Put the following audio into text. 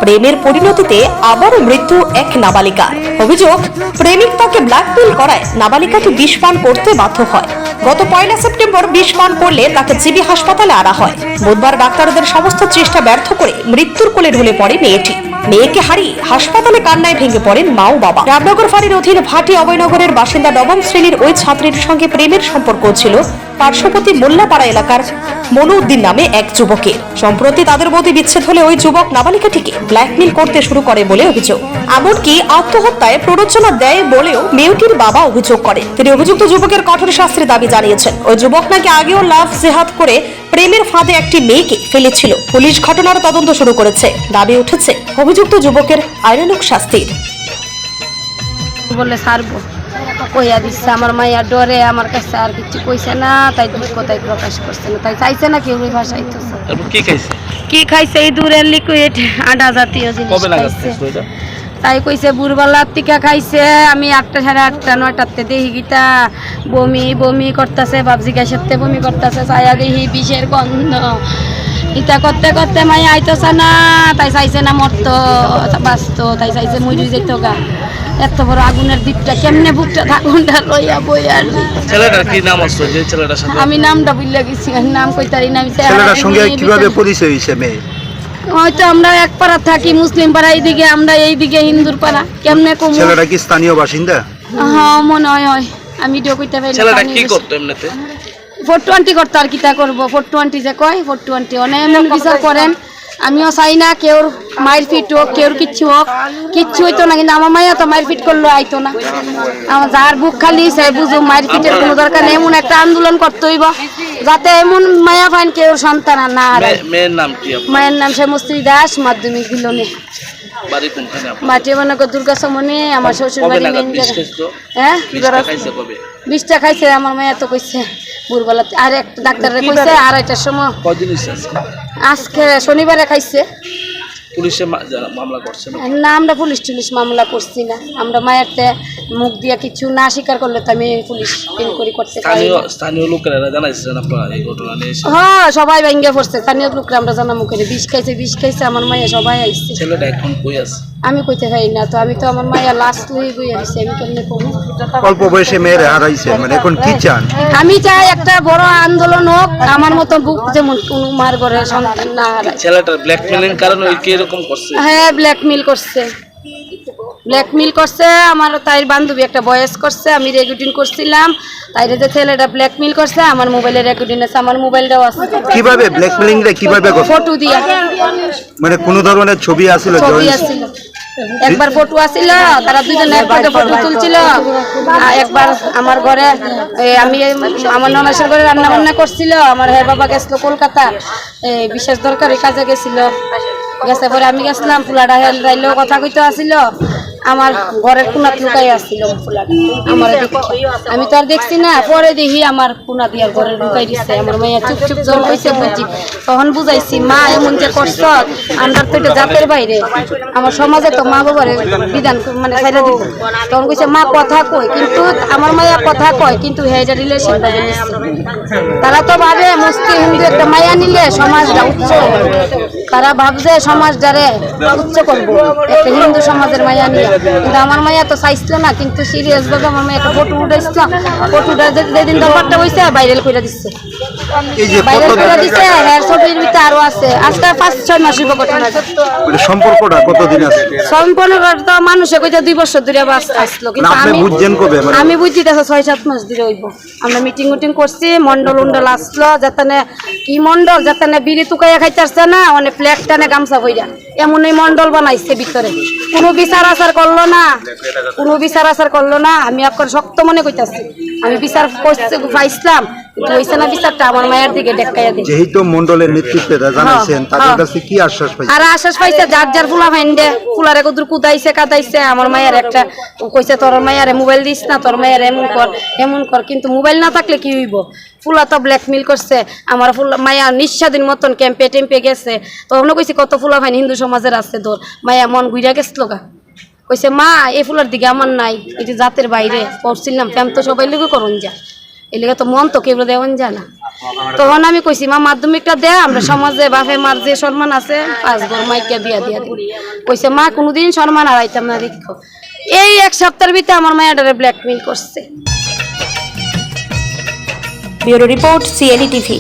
প্রেমের পরিণতিতে আবারও মৃত্যু এক নাবালিকার। অভিযোগ, প্রেমিক তাকে ব্ল্যাকমেল করায় নাবালিকাটি বিষ পান করতে বাধ্য হয়। গত 1 সেপ্টেম্বর বিষ পান করলে তাকে জিবি হাসপাতালে আনা হয়। বুধবার ডাক্তারদের সমস্ত চেষ্টা ব্যর্থ করে মৃত্যুর কোলে ঢলে পড়ে মেয়েটি। মেয়েকে হারিয়ে হাসপাতালে কান্নায় ভেঙে পড়েন মা ও বাবা। রামনগর ফাঁড়ির অধীন ভাটি অভয়নগরের বাসিন্দা নবম শ্রেণীর ওই ছাত্রীর সঙ্গে প্রেমের সম্পর্ক ছিল পার্শ্ববর্তী মোল্লাপাড়া এলাকার মনুউদ্দিন নামে এক যুবকের। সম্প্রতি তাদের মধ্যে বিচ্ছেদ হলে ওই যুবক নাবালিকাটিকে ব্ল্যাকমেল করতে শুরু করে বলে অভিযোগ। এমনকি আত্মহত্যায় প্ররোচনা দেয় বলেও মেয়েটির বাবা অভিযোগ করেন। তিনি অভিযুক্ত যুবকের কঠোর শাস্তির দাবি জানিয়েছেন। ওই যুবক নাকি আগেও লাভ জেহাদ করে প্রেমের ফাঁদে একটি মেয়েকে ফেলেছিল। পুলিশ ঘটনার তদন্ত শুরু করেছে। দাবি উঠেছে অভিযুক্ত যুবকের আইনানুগ শাস্তির। বলে সারবো কইয়া দিচ্ছে, আমার মাইয়া ডরে আমার কাছে আর কিছু কইছে না, তাই দুঃখতাই প্রকাশ করছে না, তাই চাইছে না কেউ ভাষাইতেছে। কি খাইছে? এই দূরের লিকুইড আডা জাতীয় জিনিস খাইছে। তাই কইছে ভোরবেলার টিকা খাইছে। আমি 8টা সাড়ে 8টা 9টাতে দেখি গীতা বমি বমি করতেছে, ভাবছি গ্যাসের বমি করতেছে, চাইয়া দেখি বিষের গন্ধ। ইটা করতে করতে মাই আইতেছে না, তাই চাইছে না মরতো বাঁচতো, তাই চাইছে মরি যেত গা। এত বড় আগুনের দ্বীপটা কেমনে বুকটা আগুনটা লইয়া বই আর ছেলেটার কি নাম আছে? যে ছেলেটার সাথে আমি নামটা ভুলে গেছি, নাম কইতারি না। আমি ছেলেটার সঙ্গে কিভাবে পরিচয় হইছে মেয়ে? হয়তো আমরা এক পাড়া থাকি, মুসলিম পাড়া এইদিকে, আমরা এইদিকে হিন্দুর পাড়া। কেমনে কম? ছেলেটা কি স্থানীয় বাসিন্দা? হ্যাঁ মনে হয়। আমি ভিডিও কইতে পারি। ছেলেটা কি করতো এমনিতে? 420 করতো আর কিতা করবো। 420 যে কয় 420 অনেক বিচার করেন। আমিও চাই না কেউর মায়ের ফিট হোক, কেউর কিচ্ছু হোক, কিচ্ছু হইতো না। কিন্তু আমার মাইয়া তো মায়ের ফিট করলো আইতো না। আমার যার বুক খালি সে বুঝো মায়ের ফিটের কোনো দরকার নেই। এমন একটা আন্দোলন করতে হইব যাতে এমন মায়া পান কেউ সন্তান আর না। মেয়ের নাম কি? মায়ের নাম শ্যামশ্রী দাস, মাধ্যমিক দিলনে। বাড়ি কোনখানে? মাটি মনে কর দুর্গা সমনে। আমার শ্বশুর বাড়ি মেন জায়গা। হ্যাঁ বিষটা খাইছে আমার মায়া তো কইছে ভোরবেলাতে। আর একটা ডাক্তারে কইছে 2:30টার সময়। কদিন আজকে শনিবারে খাইছে। পুলিশে মামলা করছে না? আমরা পুলিশ মামলা করছি না। আমরা মায়েরতে মুখ দিয়া কিছু না স্বীকার করলে তো আমি পুলিশ ইনকোয়ারি করতে পারি। স্থানীয় লোকেরা জানাইছেন আপনারা এই ঘটনা নিয়ে? হ্যাঁ সবাই ভাঙ্গা পড়ছে। স্থানীয় লোকরা আমরা জানামু করে বিষ খাইছে আমার মাইয়া সবাই আইছে। ছেলেটা এখন কই আছে? আমি কইতে পারি না তো। আমি তো আমার মাইয়া লাস্ট লই বইয়া দিছি। আমি কেমনে কমু? অল্প বয়সে মেয়েরা হারাইছে, মানে এখন কি চান? আমি চাই একটা বড় আন্দোলন হোক, আমার মতো বুক যেমন কোন মার ঘরে সন্তান না হারায়। ছেলেটার ব্ল্যাকমেলিং কারণে ওই কি এরকম করছে? হ্যাঁ ব্ল্যাকমেল করছে। আমার তাই বান্ধবী একটা বয়স করছে, আমি রেকর্ডিং করছিলাম। তাই যে ছেলেটা ব্ল্যাকমেল করছে, আমার মোবাইলে রেকর্ডিং আছে, আমার মোবাইলটাও আছে। কিভাবে ব্ল্যাকমেলিংটা কিভাবে করছে? ফটো দিয়া, মানে কোন ধরনের ছবি আছিল? একবার ফটো আসিল, তারা দুজনে একবারে ফটো তুলছিল। একবার আমার ঘরে আমি আমার ননাসের ঘরে রান্না বান্না করছিল। আমার হ্যাঁ বাবা গেছিল কলকাতা, বিশেষ দরকারি কাজে গেছিল। গেছে পরে আমি গেছিলাম, ফুলাটা রাইলেও কথা কইতে আসিল। আমার ঘরের কোনাত লুকাই আসছিল ফুলাটা। আমার আমি তো আর দেখছি না, পরে দেখি আমার কোনা দিয়ে ঘরে লুকাই দিচ্ছে। আমার মাইয়া চুপ জল কইছে বুঝছি। তখন বুঝাইছি মা এমন যে করছ, আমরা তো এটা জাতের বাইরে, আমার সমাজে তো মা বাবার বিধান মানে ছাইরা দিব। তখন কইছে মা কথা কই, কিন্তু আমার মাইয়া কথা কয় কিন্তু হ্যাঁ এটা রিলেশন। তারা তো ভাবে মুসলিম হিন্দু একটা মাইয়া নিলে সমাজটা উচ্চ, তারা ভাবছে সমাজটারে উচ্চ করবো একটা হিন্দু সমাজের মাইয়া নিয়ে। কিন্তু আমার মাইয়া তো চাইছিল না, কিন্তু সিরিয়াস ভাবে আমার মাইয়া একটা ফটো উঠাইছিল। ফটোটা যেদিন দরবারটা হয়েছে ভাইরাল করে দিচ্ছে। ভাইরাল করে দিচ্ছে, হ্যাঁ ছবির ভিতরে আরো আছে। আজকে 5-6 মাস হইব ঘটনা। সম্পর্কটা কতদিন আছে? সম্পর্ক তো মানুষে কইতে 2 বছর ধরে আসলো, কিন্তু আমি বুঝছি 6-7 মাস ধরে হইব। আমরা মিটিং করছি, মন্ডল আসলো। যাতে কি মন্ডল, যাতে বিড়ি তুকাইয়া খাইতেছে না, মানে ফ্ল্যাগ টানে গামছা বইরা এমনই মন্ডল বানাইছে ভিতরে। কোনো বিচার আচার করলো না। আমি এখন শক্ত মনে কইতাছি, আমি বিচার পাইছিলাম, কিন্তু হইছে না বিচারটা আমার মায়ের দিকে ডেকাইয়া দিই। যেহেতু মন্ডলের নেতৃত্বে জানাইছেন, তাদের কাছে কি আশ্বাস পাইছেন? আর আশ্বাস পাইছে যার ফুলা ভাইন্ডে ফুলারে কদুর কাদাইছে। আমার মায়ের একটা কইছে তোর মায়েরে মোবাইল দিস না, তোর মায়ের এমন কর। কিন্তু মোবাইল না থাকলে কি হইব? ফুলা তো ব্ল্যাকমেল করছে। আমার ফুলা মায়া নিঃস্বাধীন মতন ক্যাম্পে গেছে। তখন কইছি কত ফুলা ভাই হিন্দু সমাজের আছে, তোর মায়া মন গুইরা গেছিল গা। কইছে মা এই ফুলার দিকে আমার নাই, এটি জাতের বাইরে পড়ছিলাম, প্রেম তো সবাই লিখে করুন যা। এলাকা তো মন তো কেউ দেওয়ান যায় না। তখন আমি কইছি মা মাধ্যমিকটা দে, আমরা সমাজে বাপে মার যে সম্মান আছে 5 ঘর মাইকে দিয়া দিয়া দিই। কইছে মা কোনোদিন সম্মান হারাইতাম না, দেখো এই 1 সপ্তাহের ভিতরে আমার মায়াটারে ব্ল্যাকমেইল করছে। Bureau report, CLE TV.